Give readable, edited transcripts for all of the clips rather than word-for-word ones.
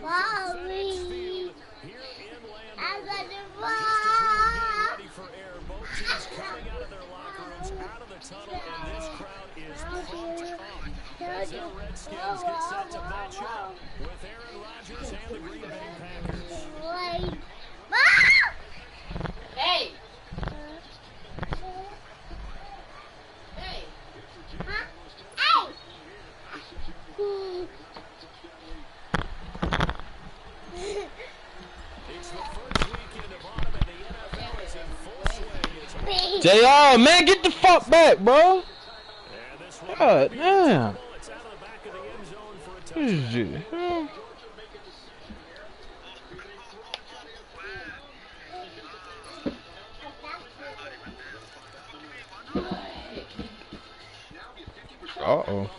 Mommy. I'm gonna run. Ready for air. Both teams coming out of their locker rooms, out of the tunnel, and this crowd is pumped up as the Redskins get set to match up with Aaron Rodgers and the Green Bay Packers. Hey! Hey! Huh? Hey! It's the first weekend of autumn and the NFL is in full swing. JR, man, get the fuck back, bro. God damn. It's out of the back of the end zone for a Shit. Uh-oh.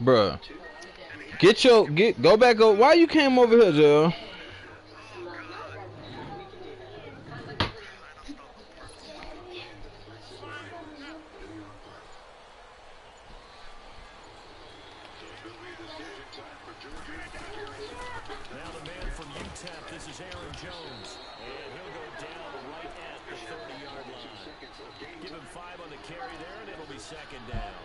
Bruh. Go back up. Why you came over here, Joe? Now the man from UTEP, this is Aaron Jones, and he'll go down right at the 30-yard line. Give him 5 on the carry there, and it'll be second down.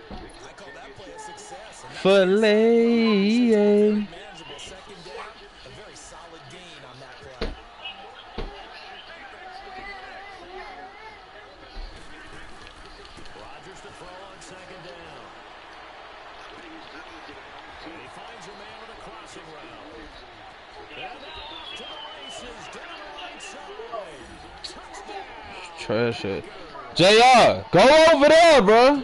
I call that play a success. Filet. Manageable second down, a very solid gain on that play. Rodgers to throw on second down. And he finds a man with a crossing route. And now off to the races, down the right side. Touchdown. Trash it. JR, go over there, bro.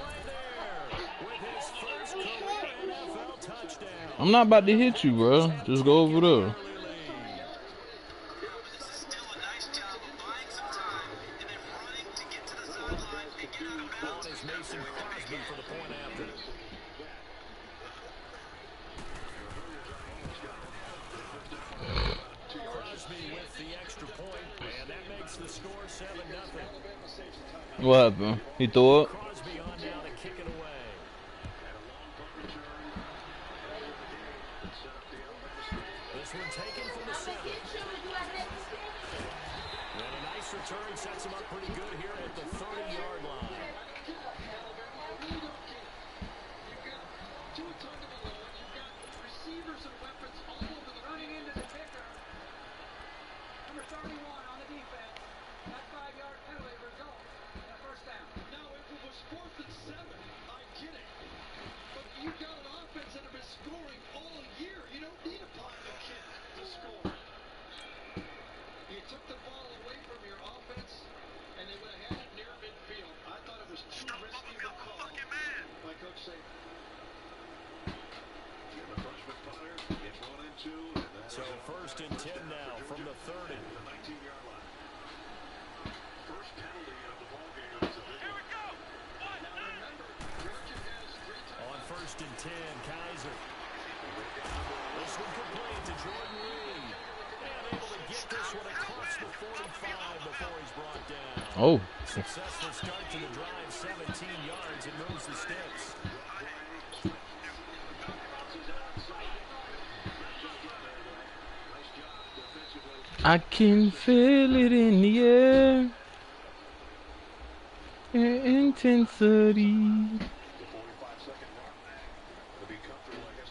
I'm not about to hit you, bro. Just go over there. What happened? He threw it? This one taken from the 7. And a nice return sets him up pretty good here at the 30-yard line. Receivers and weapons all over the running into the kicker. Number 31 on the defense. That 5-yard penalty results in a first down. Now, if it was 4th and 7, I get it. But you've got an offense that have been scoring all year. You don't need a pocket kid to score. You took the ball away from your offense, and they would have had it near midfield. I thought it was too risky of a call by Coach Saban. So 1st and 10 now from the 30. First penalty of the ball game. Here we go. Now remember, Georgia has 3 times. On 1st and 10, Kaiser. This one complete to Jordan Reed. And able to get this one across the 45 before he's brought down. Oh. Successful start to the drive, 17 yards, and moves the sticks. I can feel it in the air. Intensity.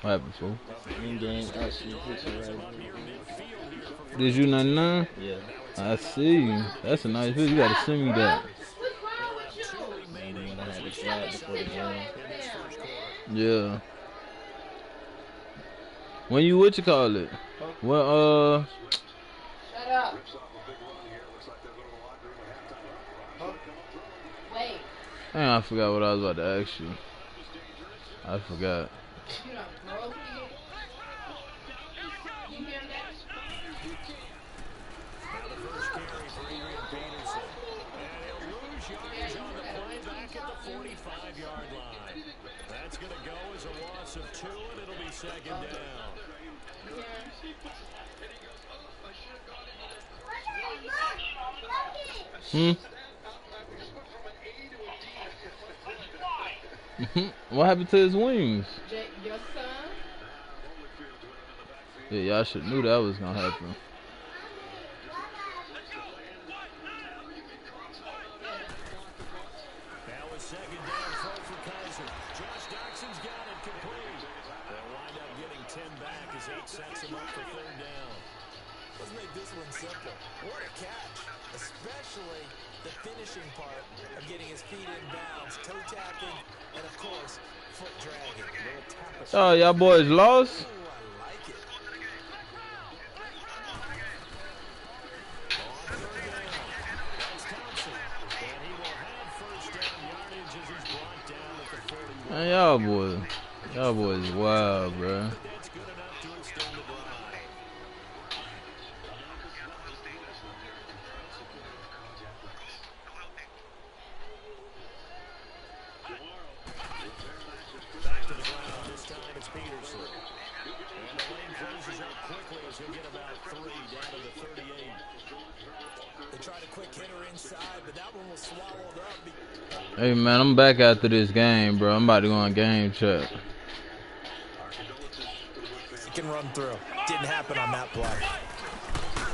What happened, fool? In-game action picture right here. Did you 99? Yeah. I see. That's a nice video. You gotta send me that. And then when I had to slide before the game. Yeah. When you what you call it? Well, Shut up. Wait. Dang, I forgot what I was about to ask you. I forgot. You don't know. You hear that? Now the first carry for Adrian Peterson. And he'll lose yardage on the play back back at the 45-yard line. That's going to go as a loss of 2, and it'll be second down. What happened to his wings? Your son? Yeah, y'all should knew that was gonna happen. That was second down throw for Kaiser. Josh Doxson's got it complete. They'll wind up getting 10 back as 8 sets him up for third down. Let's make this one simple. What a catch, especially the finishing part of getting his feet in bounds, toe tapping, and of course, foot dragging. Oh, y'all boys lost? Ooh, I like it. On third down, that's Thompson. And he will have first down yardage as he's brought down at the 41. Man, y'all boys wild, bro. That's good enough to extend the drive. Back to the ground. This time it's Peterson. And the lane closes up quickly as he'll get about 3 down to the 38. They tried a quick hitter inside, but that one was swallowed up. Hey man, I'm back after this game, bro. I'm about to go on game check. He can run through. Didn't happen on that play.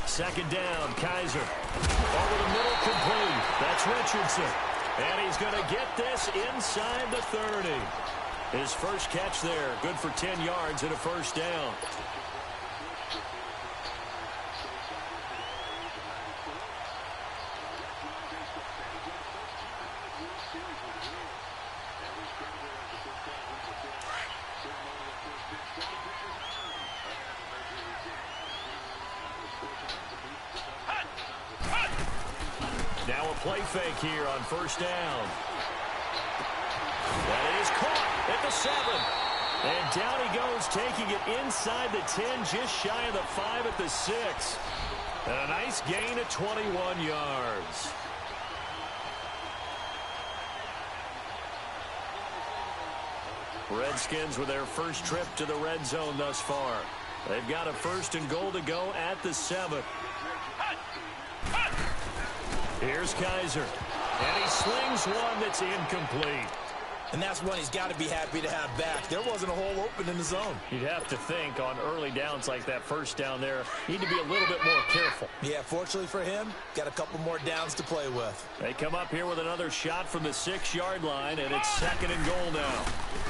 Second down, Kaiser. Over the middle, complete. That's Richardson. And he's going to get this inside the 30. His first catch there, good for 10 yards and a first down. Now a play fake here on first down. That is caught at the 7. And down he goes, taking it inside the 10, just shy of the 5 at the 6. And a nice gain of 21 yards. Redskins with their first trip to the red zone thus far. They've got a 1st and goal to go at the 7. Here's Kaiser. And he slings one that's incomplete. And that's one he's got to be happy to have back. There wasn't a hole open in the zone. You'd have to think on early downs like that first down there, need to be a little bit more careful. Yeah, fortunately for him, got a couple more downs to play with. They come up here with another shot from the 6-yard line, and it's 2nd and goal now.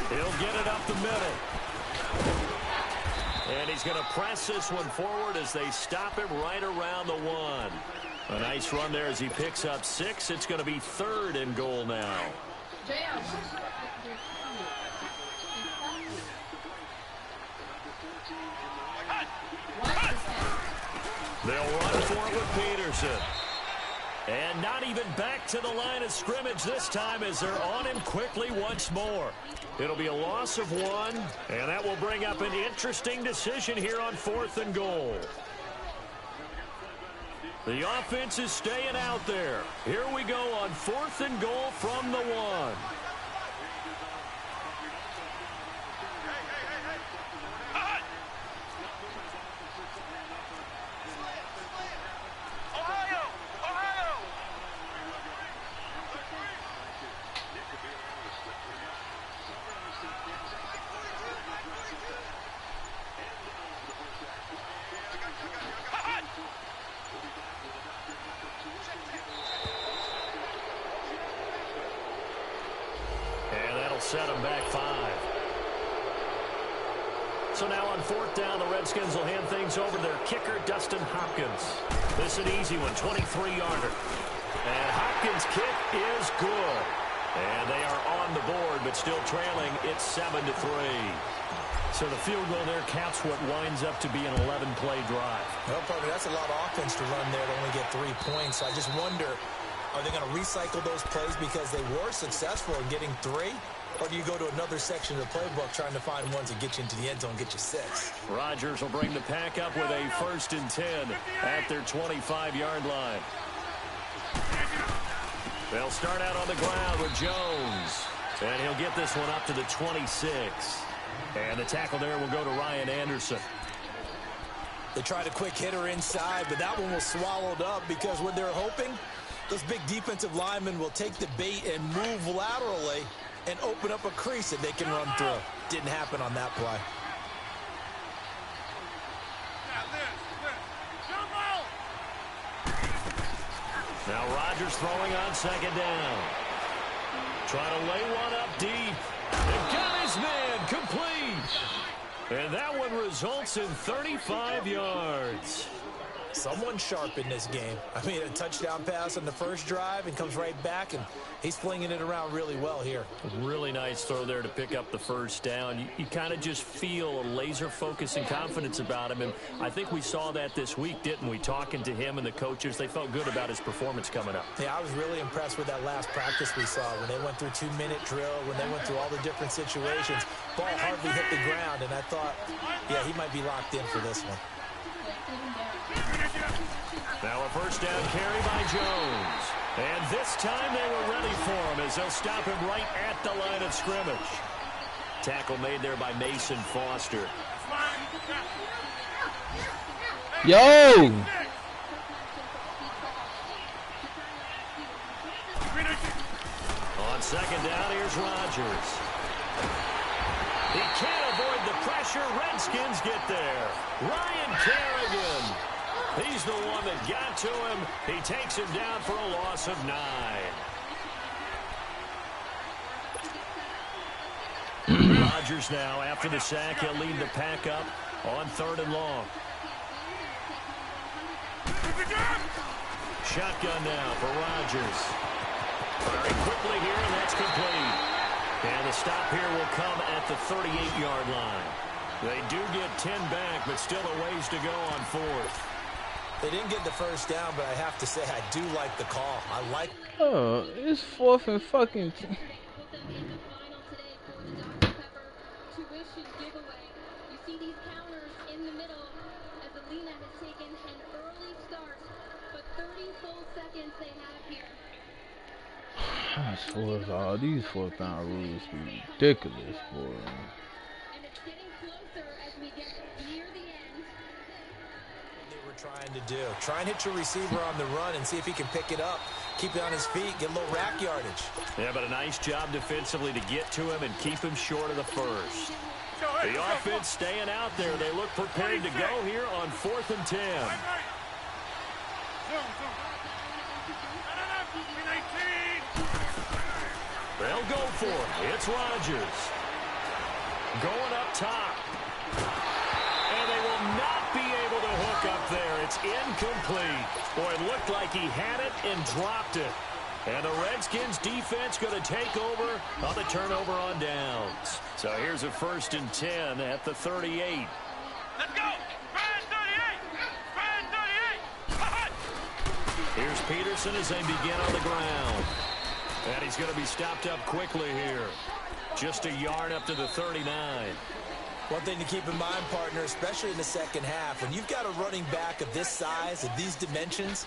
He'll get it up the middle. And he's going to press this one forward as they stop him right around the 1. A nice run there as he picks up 6. It's going to be 3rd and goal now. They'll run for it with Peterson. And not even back to the line of scrimmage this time as they're on him quickly once more. It'll be a loss of 1, and that will bring up an interesting decision here on 4th and goal. The offense is staying out there. Here we go on 4th and goal from the 1. Set him back 5. So now on 4th down, the Redskins will hand things over to their kicker, Dustin Hopkins. This is an easy one, 23-yarder. And Hopkins' kick is good. And they are on the board, but still trailing. It's 7-3. So the field goal there counts what winds up to be an 11-play drive. Well, probably that's a lot of offense to run there to only get 3 points. I just wonder, are they going to recycle those plays because they were successful in getting 3? Or do you go to another section of the playbook trying to find ones that get you into the end zone, get you 6? Rodgers will bring the pack up with a 1st and 10 at their 25-yard line. They'll start out on the ground with Jones. And he'll get this one up to the 26. And the tackle there will go to Ryan Anderson. They tried a quick hitter inside, but that one was swallowed up because what they're hoping, those big defensive linemen will take the bait and move laterally and open up a crease that they can run through. Didn't happen on that play. Now Rodgers throwing on second down. Trying to lay one up deep. And got his man complete. And that one results in 35 yards. Someone sharp in this game. I mean, a touchdown pass on the first drive and comes right back, and he's flinging it around really well here. Really nice throw there to pick up the first down. You kind of just feel a laser focus and confidence about him, and I think we saw that this week, didn't we? Talking to him and the coaches, they felt good about his performance coming up. Yeah, I was really impressed with that last practice we saw when they went through 2-minute drill, when they went through all the different situations. Ball hardly hit the ground, and I thought, yeah, he might be locked in for this one. Now a first down carry by Jones. And this time they were ready for him as they'll stop him right at the line of scrimmage. Tackle made there by Mason Foster. Yo! On second down, here's Rodgers. He can't avoid the pressure. Redskins get there. Ryan Kerrigan. He's the one that got to him. He takes him down for a loss of 9. Rodgers now, after the sack, he'll lead the pack up on 3rd and long. Shotgun now for Rodgers. Firing quickly here, and that's complete. And the stop here will come at the 38-yard line. They do get 10 back, but still a ways to go on 4th. They didn't get the first down, but I have to say I do like the call. I like. Oh, it's 4th and fucking. I swear, all these 4th down rules be ridiculous, boy. Trying to do. Try and hit your receiver on the run and see if he can pick it up. Keep it on his feet, get a little rack yardage. Yeah, but a nice job defensively to get to him and keep him short of the first. The offense staying out there. They look prepared to go here on 4th and 10. They'll go for it. It's Rodgers. Going up top. And they will not be able to hook up there. It's incomplete. Boy, it looked like he had it and dropped it. And the Redskins defense going to take over on the turnover on downs. So here's a 1st and 10 at the 38. Let's go! Red 38! Red 38! Here's Peterson as they begin on the ground. And he's going to be stopped up quickly here. Just a yard up to the 39. One thing to keep in mind, partner, especially in the second half, when you've got a running back of this size, of these dimensions,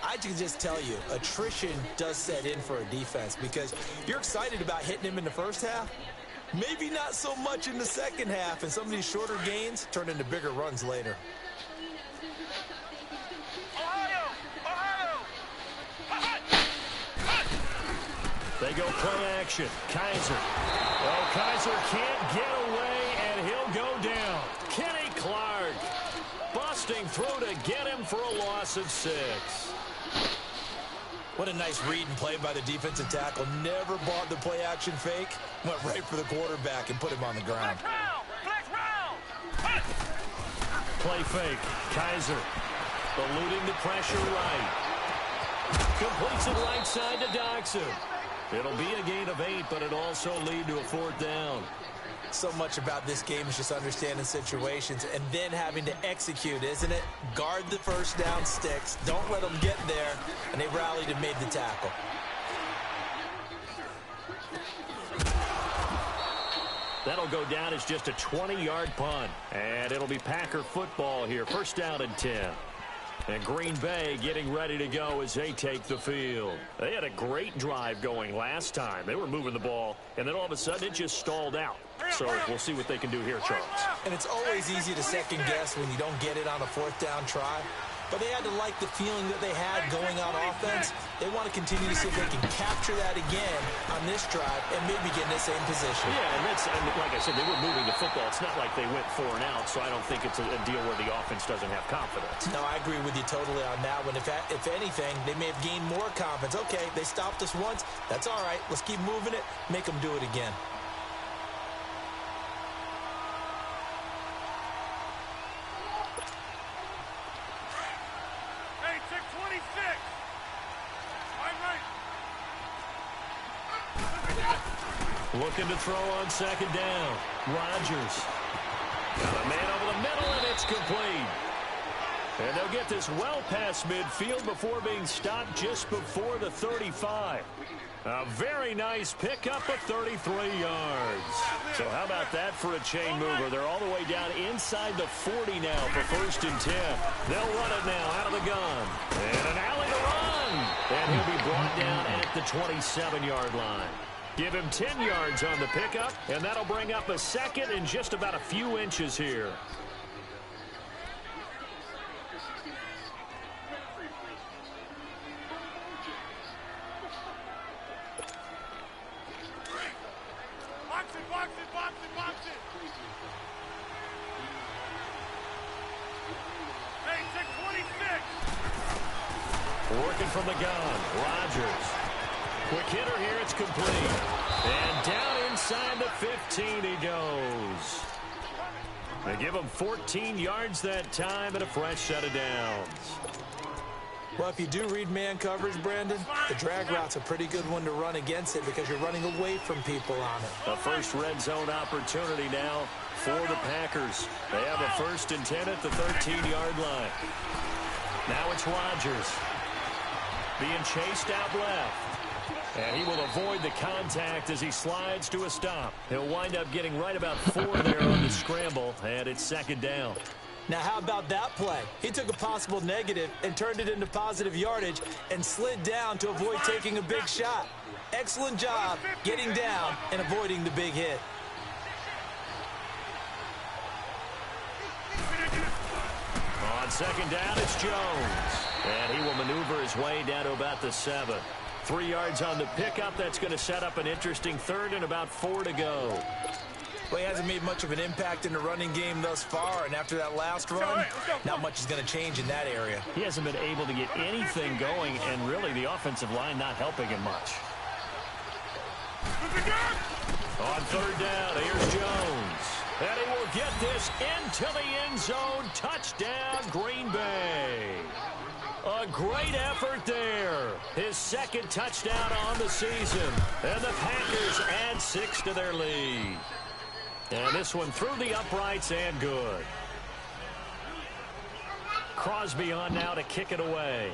I can just tell you, attrition does set in for a defense because you're excited about hitting him in the first half. Maybe not so much in the second half, and some of these shorter gains turn into bigger runs later. They go play action. Kaiser. Well, Kaiser can't get away, and he'll go down. Kenny Clark busting through to get him for a loss of 6. What a nice read and play by the defensive tackle. Never bought the play action fake. Went right for the quarterback and put him on the ground. Play fake. Kaiser eluding the pressure right. Completes it right side to Dodson. It'll be a gain of 8, but it'll also lead to a 4th down. So much about this game is just understanding situations and then having to execute, isn't it? Guard the first down sticks. Don't let them get there. And they rallied and made the tackle. That'll go down as just a 20-yard punt. And it'll be Packer football here. 1st down and 10. And Green Bay getting ready to go as they take the field. They had a great drive going last time. They were moving the ball, and then all of a sudden it just stalled out. So we'll see what they can do here, Charles. And it's always easy to second guess when you don't get it on a fourth down try. But they had to like the feeling that they had going on offense. They want to continue to see if they can capture that again on this drive and maybe get in the same position. Yeah, and like I said, they were moving the football. It's not like they went 4 and out, so I don't think it's a deal where the offense doesn't have confidence. No, I agree with you totally on that one. If anything, they may have gained more confidence. Okay, they stopped us once. That's all right. Let's keep moving it. Make them do it again. Looking to throw on second down. Rodgers. Got a man over the middle, and it's complete. And they'll get this well past midfield before being stopped just before the 35. A very nice pickup of 33 yards. So how about that for a chain mover? They're all the way down inside the 40 now for 1st and 10. They'll run it now out of the gun. And an alley to run. And he'll be brought down at the 27-yard line. Give him 10 yards on the pickup, and that'll bring up a second in just about a few inches here. Box it. Hey, take 26. Working from the gun, Rodgers. Quick hitter here, it's complete. And down inside the 15 he goes. They give him 14 yards that time and a fresh set of downs. Well, if you do read man coverage, Brandon, the drag route's a pretty good one to run against it because you're running away from people on it. A first red zone opportunity now for the Packers. They have a 1st and 10 at the 13-yard line. Now it's Rodgers being chased out left. And he will avoid the contact as he slides to a stop. He'll wind up getting right about 4 there on the scramble, and it's 2nd down. Now, how about that play? He took a possible negative and turned it into positive yardage and slid down to avoid taking a big shot. Excellent job getting down and avoiding the big hit. On 2nd down, it's Jones. And he will maneuver his way down to about the 7. 3 yards on the pickup. That's going to set up an interesting 3rd and about 4 to go. Well, he hasn't made much of an impact in the running game thus far, and after that last run, not much is going to change in that area. He hasn't been able to get anything going, and really the offensive line not helping him much. On 3rd down, here's Jones. And he will get this into the end zone. Touchdown, Green Bay. A great effort there. His 2nd touchdown on the season. And the Packers add 6 to their lead. And this one through the uprights and good. Crosby on now to kick it away.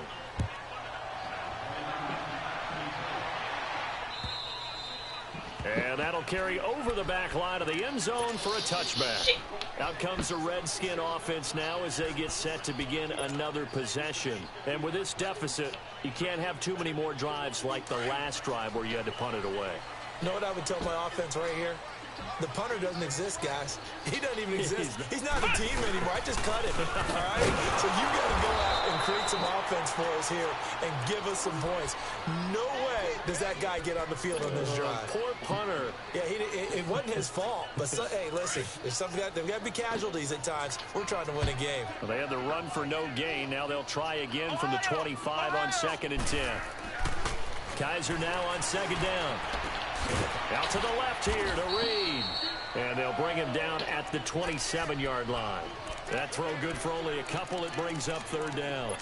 And that'll carry over the back line of the end zone for a touchback. Out comes the Redskin offense now as they get set to begin another possession. And with this deficit, you can't have too many more drives like the last drive where you had to punt it away. You know what I would tell my offense right here? The punter doesn't exist, guys. He doesn't even exist. He's not a team anymore. I just cut him. All right? So you got to go out and create some offense for us here and give us some points. No way does that guy get on the field on this drive. Poor punter. Yeah, it wasn't his fault. But, hey, listen, there's got to be casualties at times. We're trying to win a game. Well, they had the run for no gain. Now they'll try again from the 25 on 2nd and 10. Kaiser now on 2nd down. Out to the left here to Reed. And they'll bring him down at the 27-yard line. That throw good for only a couple. It brings up 3rd down.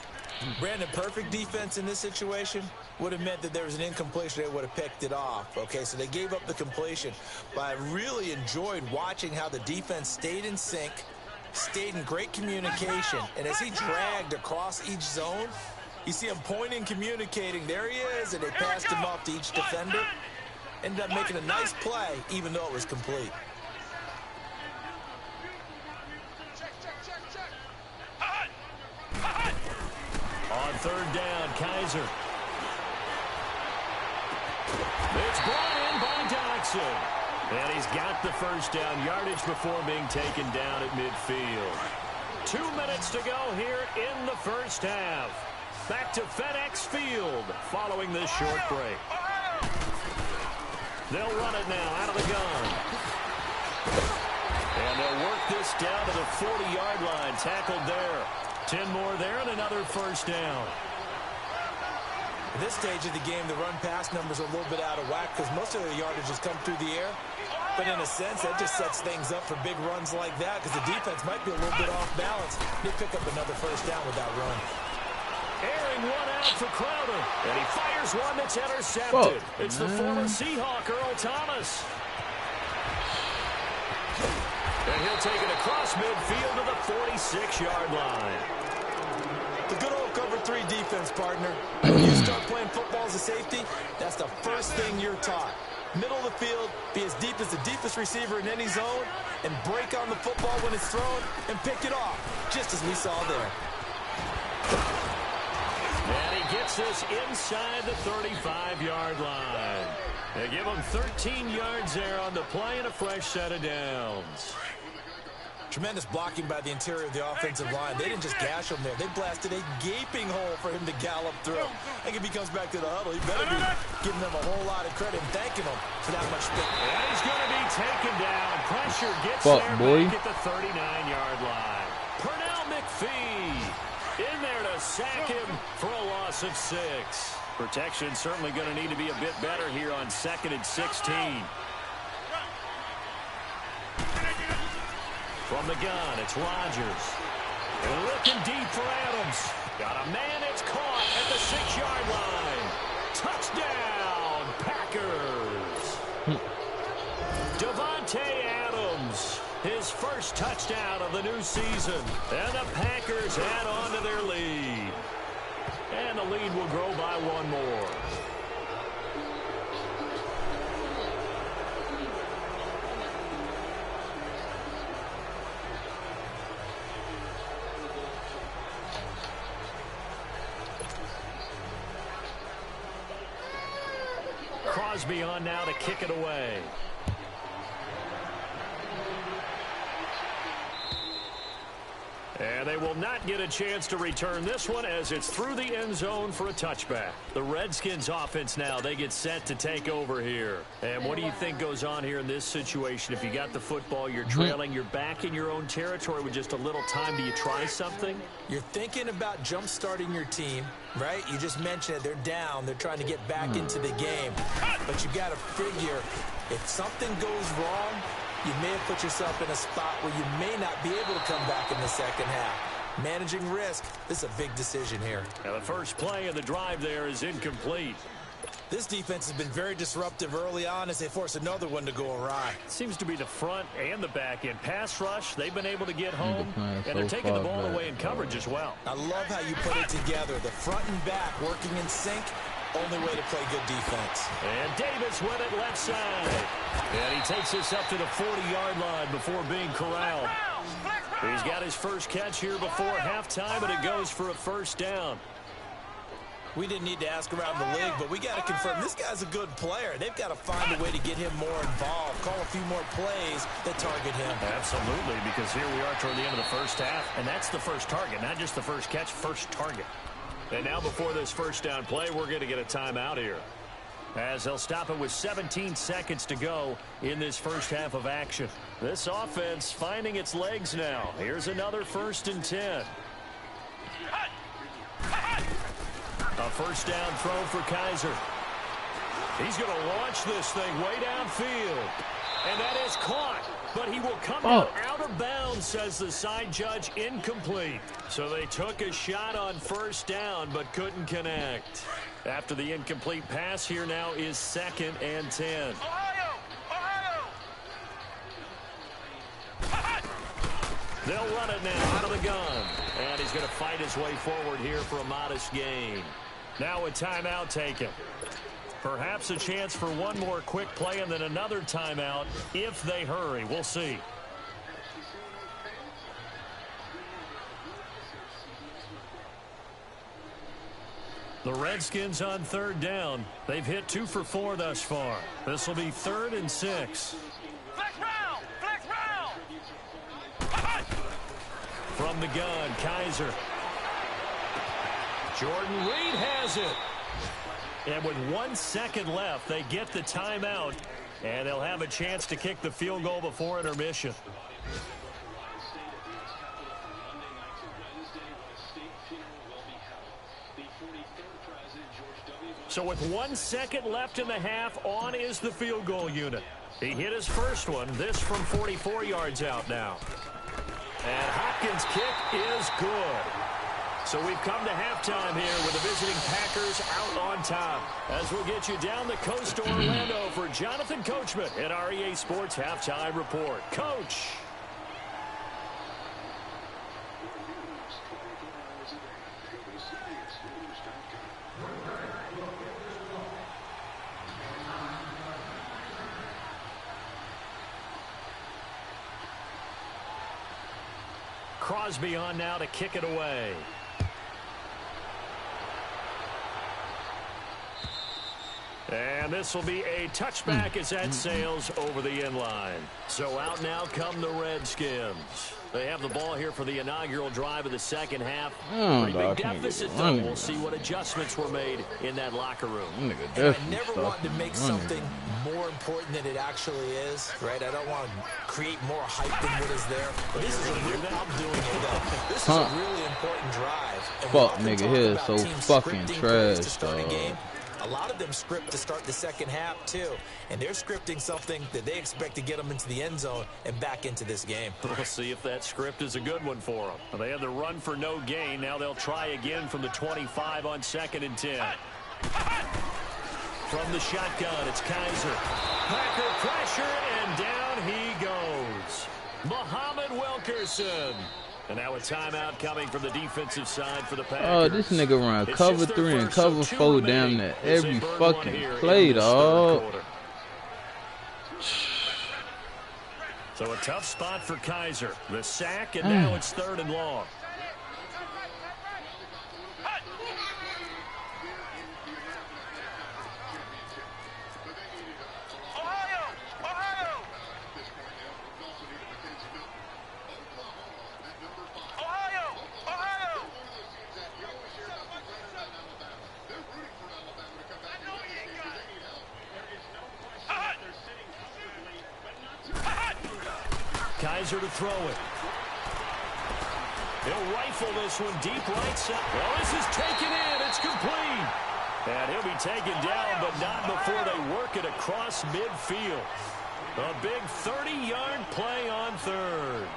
Brandon, perfect defense in this situation would have meant that there was an incompletion. They would have picked it off. Okay, so they gave up the completion. But I really enjoyed watching how the defense stayed in sync, stayed in great communication. And as he dragged across each zone, you see him pointing, communicating. There he is, and they passed him off to each defender. Ended up making a nice play, even though it was complete. third down. Kaiser. It's brought in by Dodson. And he's got the first down yardage before being taken down at midfield. 2 minutes to go here in the first half. Back to FedEx Field following this short break. They'll run it now out of the gun. And they'll work this down to the 40-yard line. Tackled there. 10 more there and another first down. At this stage of the game, the run-pass numbers are a little bit out of whack because most of the yardage has come through the air. But in a sense, that just sets things up for big runs like that because the defense might be a little bit off balance. They pick up another first down with that run. Airing one out for Crowder. And he fires one that's intercepted. It's the former Seahawk, Earl Thomas. And he'll take it across midfield to the 46-yard line. The good old cover 3 defense, partner. When you start playing football as a safety, that's the first thing you're taught. Middle of the field, be as deep as the deepest receiver in any zone, and break on the football when it's thrown, and pick it off, just as we saw there. And he gets this inside the 35-yard line. They give him 13 yards there on the play and a fresh set of downs. Tremendous blocking by the interior of the offensive line. They didn't just gash him there. They blasted a gaping hole for him to gallop through. I think if he comes back to the huddle, he better be giving them a whole lot of credit and thanking them for that much space. And he's going to be taken down. Pressure gets back at the 39-yard line. Pernell McPhee in there to sack him for a loss of 6. Protection certainly going to need to be a bit better here on 2nd and 16. From the gun, it's Rodgers. Looking deep for Adams. Got a man, it's caught at the 6-yard line. Touchdown, Packers. Devontae Adams, his first touchdown of the new season. And the Packers add on to their lead. And the lead will grow by 1 more. Crosby on now to kick it away. And they will not get a chance to return this one as it's through the end zone for a touchback. The Redskins offense now, they get set to take over here. And what do you think goes on here in this situation? If you got the football, you're trailing, you're back in your own territory with just a little time. Do you try something? You're thinking about jump-starting your team, right? You just mentioned it. They're down. They're trying to get back into the game. But you got to figure if something goes wrong, you may have put yourself in a spot where you may not be able to come back in the second half. Managing risk, this is a big decision here. Now the first play of the drive there is incomplete. This defense has been very disruptive early on as they force another one to go awry. Seems to be the front and the back end. Pass rush, they've been able to get home, and they're taking the ball away in coverage as well. I love how you put it together. The front and back working in sync. Only way to play good defense. And Davis with it left side. And he takes this up to the 40-yard line before being corralled. He's got his first catch here before halftime, and it goes for a first down. We didn't need to ask around the league, but we got to confirm this guy's a good player. They've got to find a way to get him more involved, call a few more plays that target him. Absolutely, because here we are toward the end of the first half, and that's the first target, not just the first catch, first target. And now before this first down play, we're going to get a timeout here, as they'll stop it with 17 seconds to go in this first half of action. This offense finding its legs now. Here's another 1st and 10. A first down throw for Kaiser. He's going to launch this thing way downfield. And that is caught. But he will come out of bounds, says the side judge, incomplete. So they took a shot on first down, but couldn't connect. After the incomplete pass, here now is 2nd and 10. They'll run it now out of the gun. And he's going to fight his way forward here for a modest gain. Now a timeout taken. Perhaps a chance for one more quick play and then another timeout if they hurry. We'll see. The Redskins on third down. They've hit 2 for 4 thus far. This will be 3rd and 6. Flex round! Flex round! From the gun, Kaiser. Jordan Reed has it. And with 1 second left, they get the timeout. And they'll have a chance to kick the field goal before intermission. So with 1 second left in the half, on is the field goal unit. He hit his first one, this from 44 yards out now. And Hopkins' kick is good. So we've come to halftime here with the visiting Packers out on top. As we'll get you down the coast to Orlando for Jonathan Coachman at our EA Sports Halftime Report. Coach. Crosby on now to kick it away. And this will be a touchback as that sails over the end line. So out now come the Redskins. They have the ball here for the inaugural drive of the second half. Pretty big deficit, though. We'll see what adjustments were made in that locker room. I never want to make something more important than it actually is, right? I don't want to create more hype than what is there. But this is a real, I'm doing it, though. This is a really important drive. And fuck, nigga, here is so fucking trash, dog. A lot of them script to start the second half, too. And they're scripting something that they expect to get them into the end zone and back into this game. We'll see if that script is a good one for them. They had the run for no gain. Now they'll try again from the 25 on 2nd and 10. From the shotgun, it's Kaiser. Packer pressure, and down he goes. Muhammad Wilkerson. And now a timeout coming from the defensive side for the Packers. Oh, this nigga run cover 3 and cover 4 down there every fucking play, dog. So a tough spot for Kaiser. The sack, and now it's 3rd and long. Kaiser to throw it. He'll rifle this one deep right side. Well, this is taken in. It's complete. And he'll be taken down, but not before they work it across midfield. A big 30-yard play on 3rd.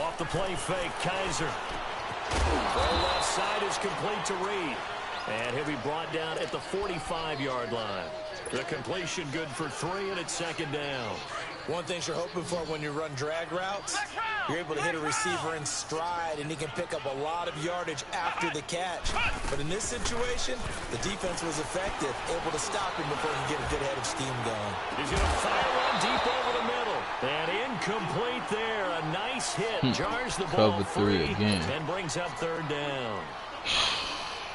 Off the play fake, Kaiser. The left side is complete to Reed. And he'll be brought down at the 45-yard line. The completion good for 3, and it's 2nd down. One thing you're hoping for when you run drag routes, you're able to hit a receiver in stride, and he can pick up a lot of yardage after the catch. But in this situation, the defense was effective, able to stop him before he can get a good head of steam going. He's going to fire one deep over the middle. And incomplete there. A nice hit. Jars the ball free and brings up 3rd down.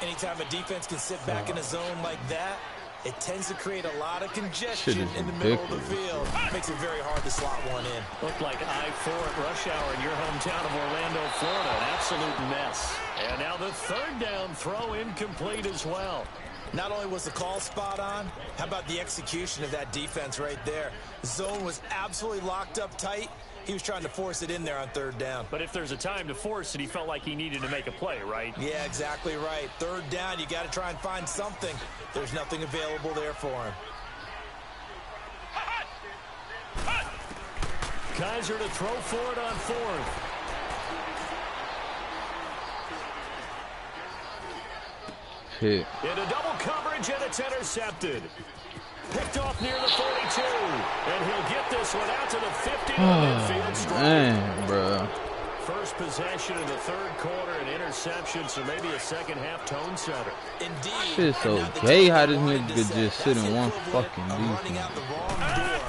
Anytime a defense can sit back in a zone like that, it tends to create a lot of congestion in the middle of the field. Makes it very hard to slot one in. Looked like I-4 at rush hour in your hometown of Orlando, Florida. An absolute mess. And now the 3rd down throw incomplete as well. Not only was the call spot on, how about the execution of that defense right there? The zone was absolutely locked up tight. He was trying to force it in there on 3rd down. But if there's a time to force it, he felt like he needed to make a play, right? Yeah, exactly right. 3rd down, you got to try and find something. There's nothing available there for him. Kaiser to throw for it on 4th. Hit. Into double coverage, and it's intercepted. Picked off near the 42. And he'll get this one out to the 50 midfield strike. Man, bro. First possession in the 3rd quarter, an interception, so maybe a second half tone setter. Indeed. Shit's so gay how this nigga could just sit in one fucking running defense. out the wrong door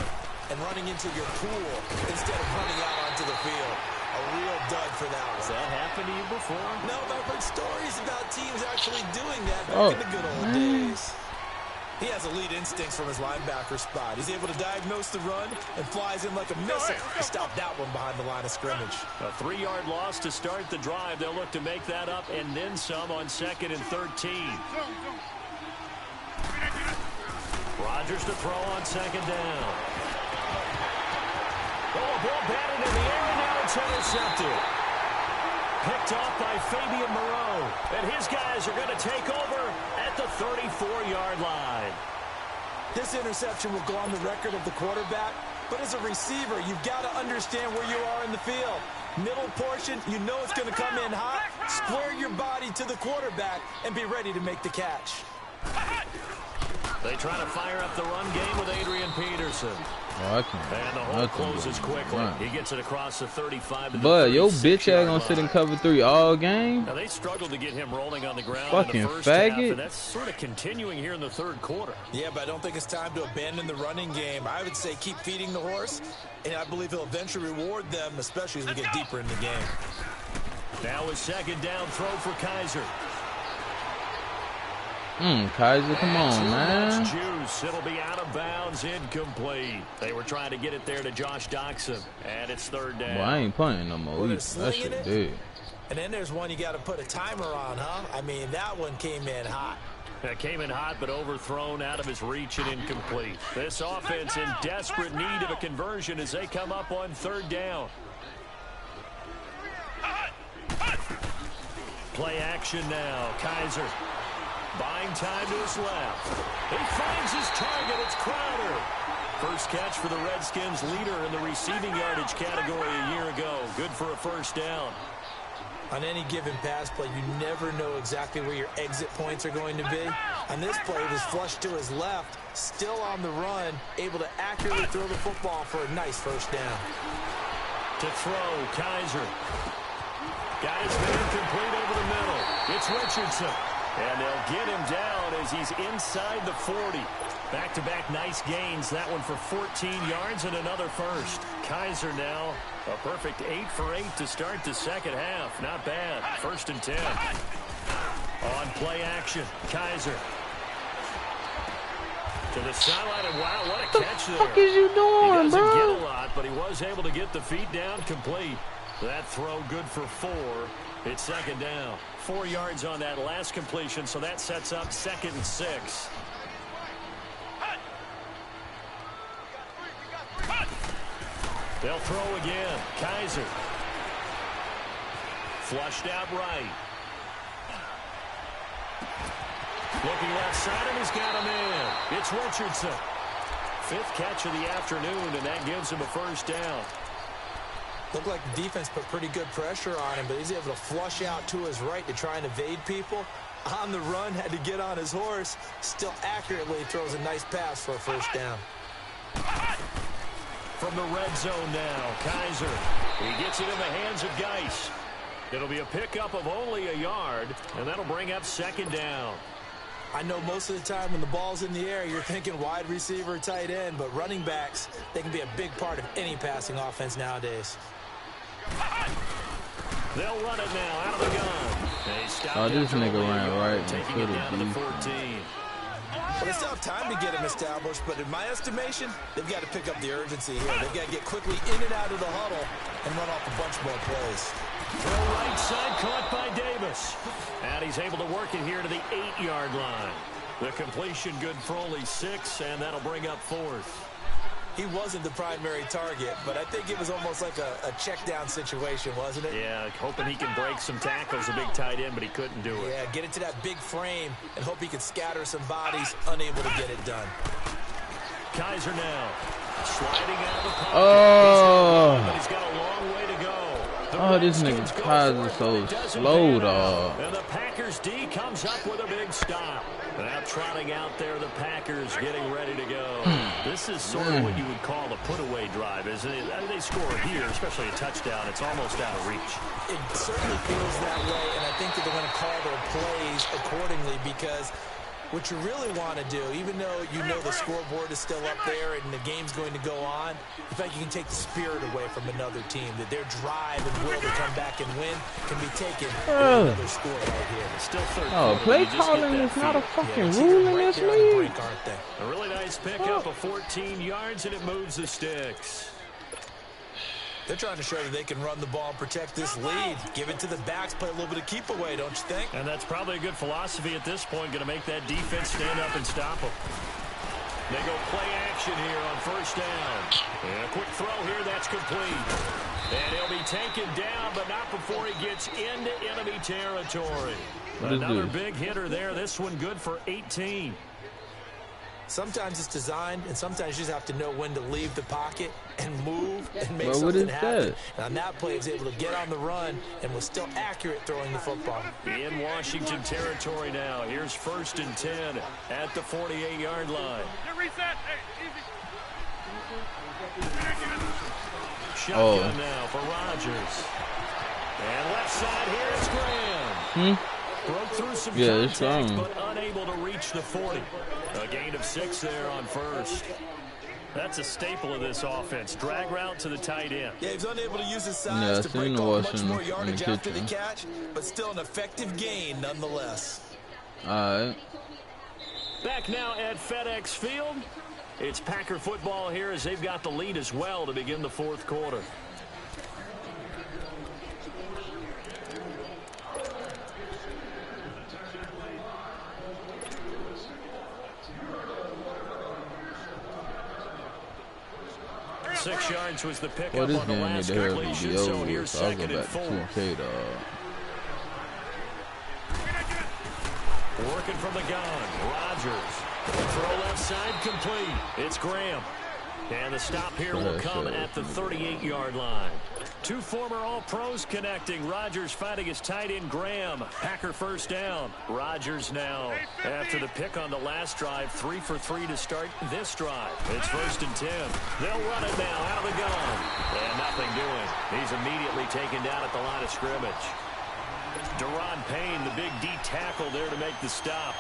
and running into your pool instead of running out onto the field. A real dud for that one. Has that happened to you before? No, but I've heard stories about teams actually doing that back in the good old days. He has elite instincts from his linebacker spot. He's able to diagnose the run and flies in like a missile to stop that one behind the line of scrimmage. A 3-yard loss to start the drive. They'll look to make that up and then some on 2nd and 13. Rodgers to throw on 2nd down. Oh, a ball batted in the air, and now it's intercepted. Picked off by Fabian Moreau. And his guys are going to take over at the 34-yard line. This interception will go on the record of the quarterback, but as a receiver, you've got to understand where you are in the field. Middle portion, you know it's going to come in hot. Square your body to the quarterback and be ready to make the catch. They try to fire up the run game with Adrian Peterson. Oh, I can't. And the hole closes quickly. He gets it across the 35. But your bitch ass gonna sit in cover 3 all game? Now they struggled to get him rolling on the ground Fucking in the first faggot. half, and that's sort of continuing here in the 3rd quarter. Yeah, but I don't think it's time to abandon the running game. I would say keep feeding the horse, and I believe he'll eventually reward them, especially as we get deeper in the game. Now a 2nd down throw for Kaiser. Kaiser, come on, man. Juice. It'll be out of bounds, incomplete. They were trying to get it there to Josh Doxson, and it's 3rd down. Well, I ain't punting no more. That shit big. And then there's one you got to put a timer on, huh? I mean, that one came in hot. That came in hot, but overthrown, out of his reach and incomplete. This offense in desperate need of a conversion as they come up on 3rd down. Play action now. Kaiser buying time to his left. He finds his target. It's Crowder. First catch for the Redskins, leader in the receiving yardage category a year ago. Good for a 1st down. On any given pass play, you never know exactly where your exit points are going to be. On this play, it was flushed to his left, still on the run, able to accurately throw the football for a nice 1st down. To throw, Kaiser. Got his man complete over the middle. It's Richardson. And they'll get him down as he's inside the 40. Back-to-back nice gains. That one for 14 yards and another 1st. Kaiser now a perfect 8 for 8 to start the 2nd half. Not bad. 1st and 10. On play action, Kaiser. To the sideline, and wow, what a catch there. What the fuck is you doing, He doesn't bro? get a lot, but he was able to get the feet down complete. That throw good for 4. It's 2nd down. 4 yards on that last completion, so that sets up 2nd and 6. They'll throw again. Kaiser. Flushed out right. Looking left side, and he's got him in. It's Richardson. 5th catch of the afternoon, and that gives him a 1st down. Looked like the defense put pretty good pressure on him, but he's able to flush out to his right to try and evade people. On the run, had to get on his horse. Still accurately throws a nice pass for a 1st down. From the red zone now, Kaiser. He gets it in the hands of Geis. It'll be a pickup of only a yard, and that'll bring up 2nd down. I know most of the time when the ball's in the air, you're thinking wide receiver, tight end, but running backs, they can be a big part of any passing offense nowadays. They'll run it now out of the gun. Oh, this nigga ran right taking it down to the 14. Well, they still have time to get him established, but in my estimation, they've got to pick up the urgency here. They've got to get quickly in and out of the huddle and run off a bunch more plays. Throw right side, caught by Davis. And he's able to work it here to the 8-yard line. The completion good for only 6, and that'll bring up 4th. He wasn't the primary target, but I think it was almost like a check-down situation, wasn't it? Yeah, hoping he can break some tackles, a big tight end, but he couldn't do it. Yeah, get it to that big frame and hope he could scatter some bodies, unable to get it done. Kaiser now sliding out of the pocket. Oh. But he's got a long way to go. Oh, this nigga Kaiser so slow, dog. And the Packers D comes up with a big stop. Now trotting out there, the Packers getting ready to go. This is sort of what you would call a put-away drive, isn't it? They score here, especially a touchdown. It's almost out of reach. It certainly feels that way, and I think that they're going to call their plays accordingly because what you really want to do, even though you know the scoreboard is still up there and the game's going to go on, I think you can take the spirit away from another team, that their drive and will to come back and win can be taken with another score right here. Still third Oh, quarter, play you just calling hit is that not a field. fucking it's rule in right this there on the league. brink, aren't they? A really nice pickup of 14 yards, and it moves the sticks. They're trying to show that they can run the ball and protect this lead. Give it to the backs, play a little bit of keep away, don't you think? And that's probably a good philosophy at this point, going to make that defense stand up and stop them. They go play action here on first down. And a quick throw here, that's complete. And he'll be taken down, but not before he gets into enemy territory. Another big hitter there. This one good for 18. Sometimes it's designed, and sometimes you just have to know when to leave the pocket and move and make Well, what something is happen. that? And on that play, he was able to get on the run and was still accurate throwing the football. In Washington territory now. Here's 1st and 10 at the 48-yard line. Reset. Hey, easy. Shotgun now for Rodgers. And left side here is Graham. Broke through some it's contact, wrong. but unable to reach the 40. A gain of 6 there on first. That's a staple of this offense. Drag route to the tight end. Yeah, he's unable to use his size Yeah, to I break seen the off Washington much more in the yardage after the kitchen. catch, but still an effective gain nonetheless. Alright. Back now at FedEx Field. It's Packer football here as they've got the lead as well to begin the 4th quarter. Six yards was the pickup Well, this on the game need last to hurry completion, be so over here's with, so I'll go 2nd and back 4. to 2K, dog. Working from the gun. Rodgers. Throw left side complete. It's Graham. And the stop here will come at the 38-yard line. Two former All-Pros connecting. Rodgers fighting his tight end Graham. Packer first down. Rodgers now. After the pick on the last drive, 3 for 3 to start this drive. It's 1st and 10. They'll run it now out of the gun. And nothing doing. He's immediately taken down at the line of scrimmage. Deron Payne, the big D tackle there to make the stop.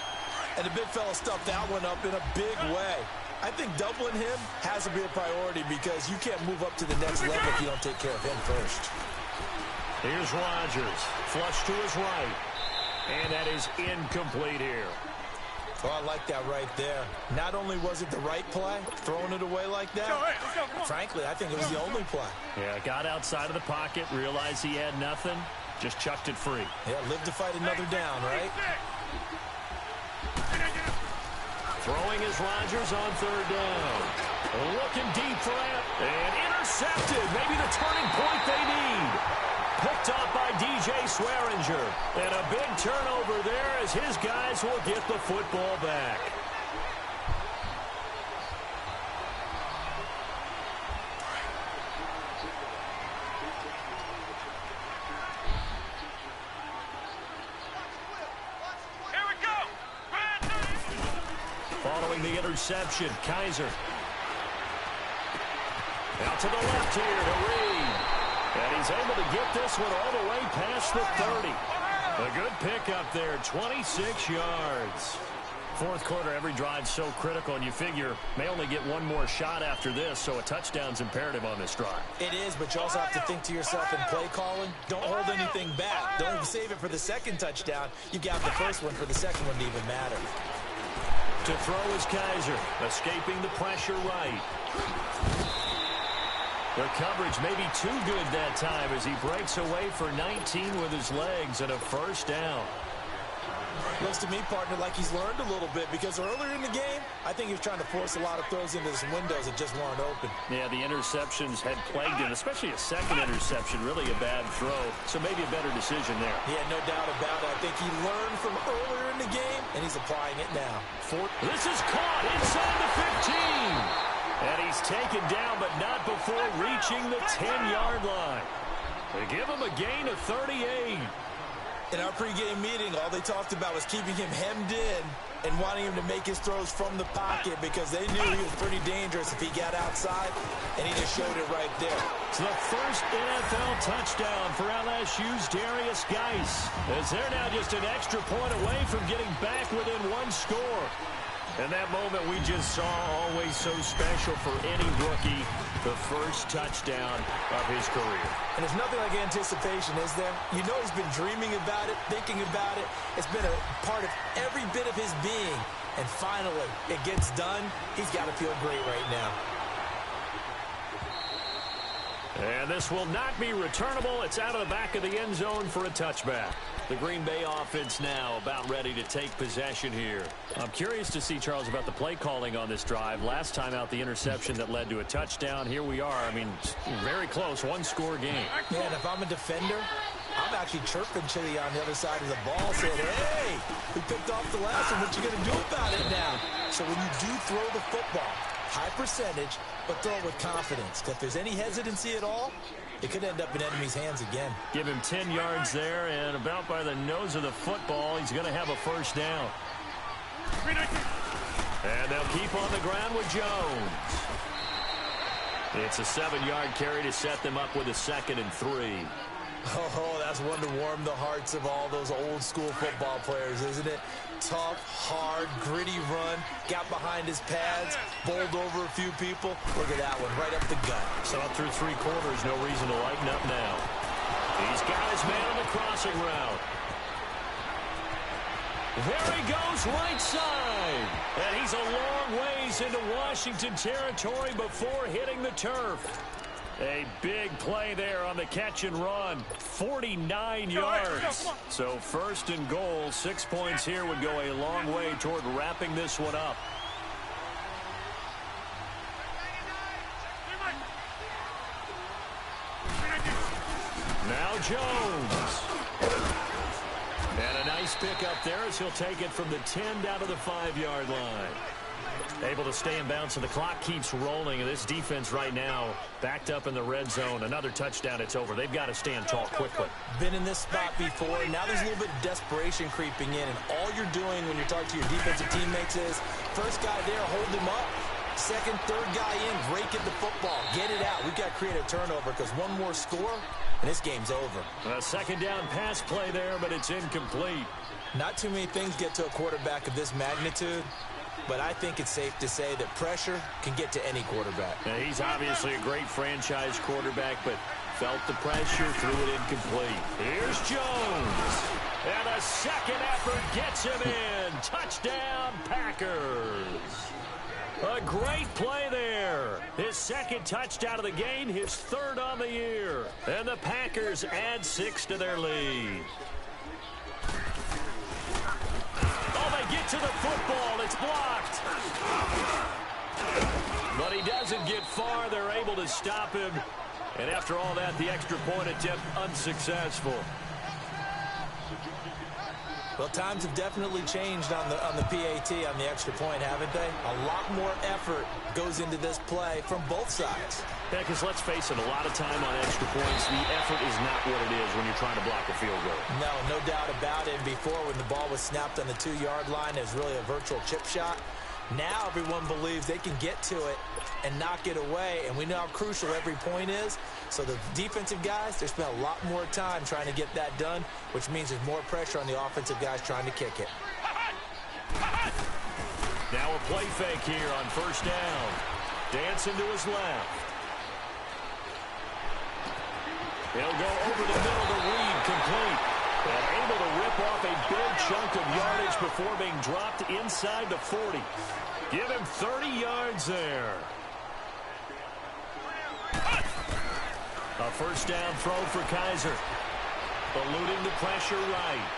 And the big fella stuffed that one up in a big way. I think doubling him has to be a priority because you can't move up to the next level if you don't take care of him first. Here's Rodgers. Flush to his right. And that is incomplete here. Oh, I like that right there. Not only was it the right play, throwing it away like that, frankly, I think it was the only play. Yeah, got outside of the pocket, realized he had nothing, just chucked it free. Yeah, live to fight another down, right? Throwing is Rodgers on 3rd down. Looking deep for it. And intercepted. Maybe the turning point they need. Picked off by DJ Swearinger. And a big turnover there as his guys will get the football back. Following the interception, Kaiser. Out to the left here to Reed. And he's able to get this one all the way past the 30. A good pickup there, 26 yards. 4th quarter, every drive so critical, and you figure may only get one more shot after this, so a touchdown's imperative on this drive. It is, but you also have to think to yourself in play calling, don't hold anything back. Don't save it for the second touchdown. You got the first one for the second one to even matter. To throw is Kaiser, escaping the pressure right. The coverage may be too good that time as he breaks away for 19 with his legs and a first down. Looks to me, partner, like he's learned a little bit because earlier in the game, I think he was trying to force a lot of throws into some windows that just weren't open. Yeah, the interceptions had plagued him, especially a second interception, really a bad throw. So maybe a better decision there. Yeah, no doubt about it. I think he learned from earlier in the game, and he's applying it now. This is caught inside the 15. And he's taken down, but not before reaching the 10-yard line. They give him a gain of 38. In our pregame meeting, all they talked about was keeping him hemmed in and wanting him to make his throws from the pocket because they knew he was pretty dangerous if he got outside, and he just showed it right there. It's the first NFL touchdown for LSU's Darius Geis, as they're now just an extra point away from getting back within one score. And that moment we just saw, always so special for any rookie, the first touchdown of his career. And there's nothing like anticipation, is there? You know he's been dreaming about it, thinking about it. It's been a part of every bit of his being. And finally, it gets done. He's got to feel great right now. And this will not be returnable. It's out of the back of the end zone for a touchback. The Green Bay offense now about ready to take possession here. I'm curious to see, Charles, about the play calling on this drive. Last time out, the interception that led to a touchdown. Here we are. I mean, very close, one-score game. Man, if I'm a defender, I'm actually chirping Chili on the other side of the ball, saying, hey, we picked off the last one. What you going to do about it now? So when you do throw the football, high percentage, but throw it with confidence. Because if there's any hesitancy at all, it could end up in enemy's hands again. Give him 10 yards there, and about by the nose of the football, he's going to have a first down. And they'll keep on the ground with Jones. It's a 7-yard carry to set them up with a 2nd and 3. Oh, that's one to warm the hearts of all those old-school football players, isn't it? Tough, hard, gritty run, got behind his pads, bowled over a few people. Look at that one, right up the gut. So up through 3 quarters, no reason to lighten up now. He's got his man on the crossing route. There he goes, right side. And he's a long ways into Washington territory before hitting the turf. A big play there on the catch and run. 49 yards. So 1st and goal, 6 points here would go a long way toward wrapping this one up. Now Jones. And a nice pickup there as he'll take it from the 10 down to the 5-yard line. Able to stay in bounds, and the clock keeps rolling. And this defense right now backed up in the red zone. Another touchdown, it's over. They've got to stand tall quickly. Been in this spot before. Now there's a little bit of desperation creeping in. And all you're doing when you're talking to your defensive teammates is, first guy there, hold him up. Second, third guy in, rake at the football. Get it out. We've got to create a turnover because one more score, and this game's over. A 2nd down pass play there, but it's incomplete. Not too many things get to a quarterback of this magnitude. But I think it's safe to say that pressure can get to any quarterback. Now, he's obviously a great franchise quarterback, but felt the pressure, threw it incomplete. Here's Jones. And a second effort gets him in. Touchdown, Packers. A great play there. His 2nd touchdown of the game, his 3rd on the year. And the Packers add 6 to their lead. Get to the football. It's blocked. But he doesn't get far. They're able to stop him. And after all that, the extra point attempt unsuccessful. Well, times have definitely changed on the PAT, on the extra point, haven't they? A lot more effort goes into this play from both sides. Yeah, because let's face it, a lot of time on extra points, the effort is not what it is when you're trying to block a field goal. No doubt about it. And before, when the ball was snapped on the 2-yard line, it was really a virtual chip shot. Now everyone believes they can get to it and knock it away, and we know how crucial every point is. So the defensive guys, they spent a lot more time trying to get that done, which means there's more pressure on the offensive guys trying to kick it. Now a play fake here on 1st down. Dancing to his left. He'll go over the middle to Reed, complete. And able to rip off a big chunk of yardage before being dropped inside the 40. Give him 30 yards there. A 1st down throw for Kaiser. Eluding the pressure right.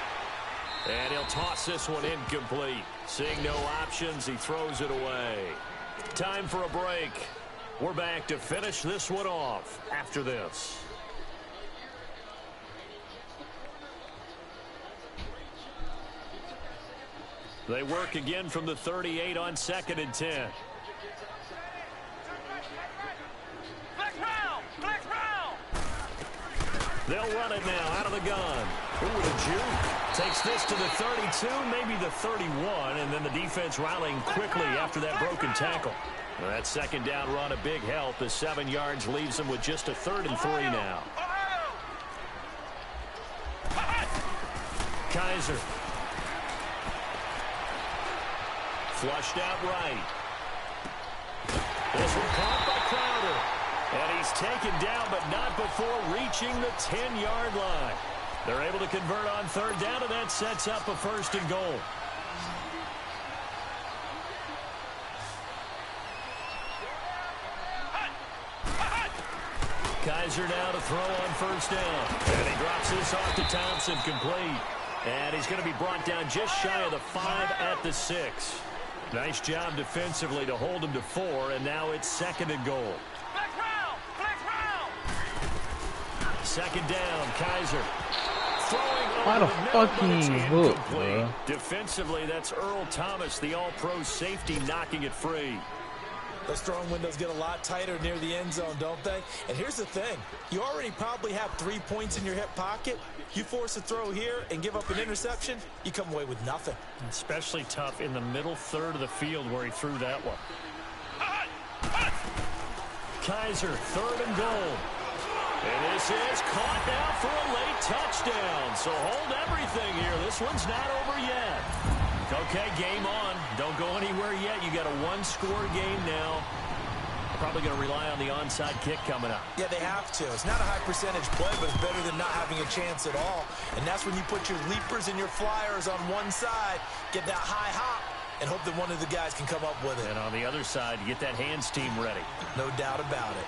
And he'll toss this one incomplete. Seeing no options, he throws it away. Time for a break. We're back to finish this one off after this. They work again from the 38 on 2nd and 10. They'll run it now out of the gun. Ooh, the juke takes this to the 32, maybe the 31, and then the defense rallying quickly after that broken tackle. Well, that second down run a big help. The 7 yards leaves them with just a 3rd and 3 now. Kaiser. Flushed out right. This one caught by Crowder. And he's taken down, but not before reaching the 10-yard line. They're able to convert on 3rd down, and that sets up a 1st and goal. Kaiser now to throw on 1st down. And he drops this off to Thompson, complete. And he's going to be brought down just shy of the 5 at the 6. Nice job defensively to hold him to 4, and now it's 2nd and goal. Second down, Kaiser. Why the fuck he ain't hooked, bro? Defensively, that's Earl Thomas, the all-pro safety, knocking it free. Those throwing windows get a lot tighter near the end zone, don't they? And here's the thing. You already probably have 3 points in your hip pocket. You force a throw here and give up an interception, you come away with nothing. Especially tough in the middle 3rd of the field where he threw that one. Kaiser, 3rd and goal. And this is caught now for a late touchdown. So hold everything here. This one's not over yet. Okay, game on. Don't go anywhere yet. You got a 1-score game now. Probably going to rely on the onside kick coming up. Yeah, they have to. It's not a high percentage play, but it's better than not having a chance at all. And that's when you put your leapers and your flyers on one side, get that high hop, and hope that one of the guys can come up with it. And on the other side, you get that hands team ready. No doubt about it.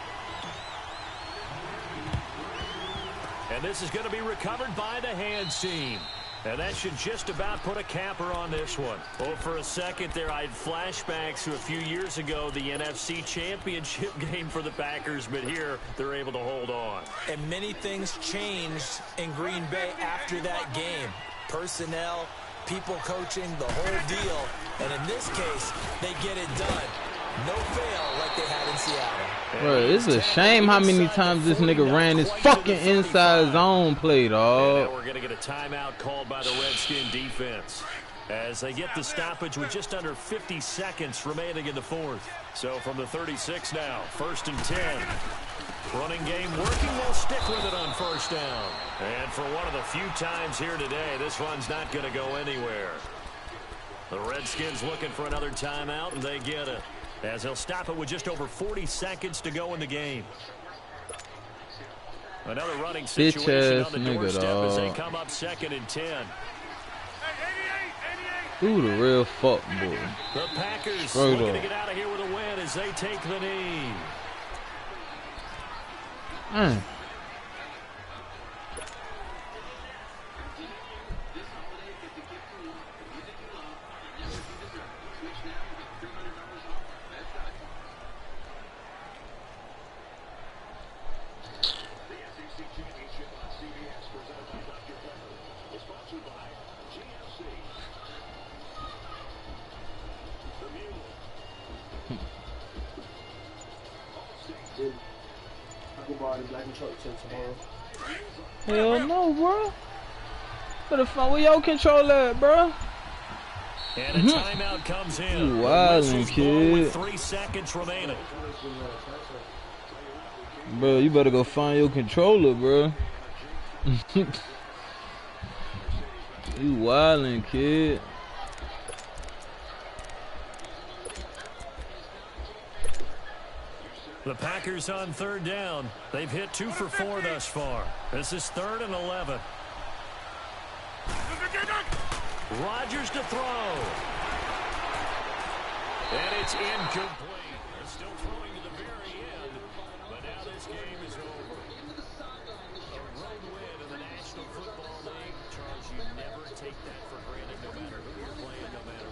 And this is going to be recovered by the hands team. And that should just about put a capper on this one. Oh, for a second there, I had flashbacks to a few years ago, the NFC Championship game for the Packers, but here they're able to hold on. And many things changed in Green Bay after that game. Personnel, people coaching, the whole deal. And in this case, they get it done. No fail like they had in Seattle. Bro, it's a shame how many times this nigga ran his fucking inside zone play, dog. And we're going to get a timeout called by the Redskin defense as they get the stoppage with just under 50 seconds remaining in the 4th. So from the 36 now, 1st and 10. Running game working. They'll stick with it on 1st down. And for one of the few times here today, this one's not going to go anywhere. The Redskins looking for another timeout, and they get it. As they'll stop it with just over 40 seconds to go in the game. Another running situation on the doorstep as they come up 2nd and 10. Who the real fuck boy? The Packers looking to get out of here with a win as they take the knee. Hell no, bro. What the fuck? Where y'all control at, bro? And a timeout comes in. You wildin', kid. With 3 seconds remaining. Bro, you better go find your controller, bro. You wildin', kid. The Packers on 3rd down. They've hit 2 for 4 thus far. This is 3rd and 11. Rodgers to throw. And it's incomplete. They're still throwing to the very end. But now this game is over. A road win in the National Football League. Charles, you never take that for granted, no matter who you're playing, no matter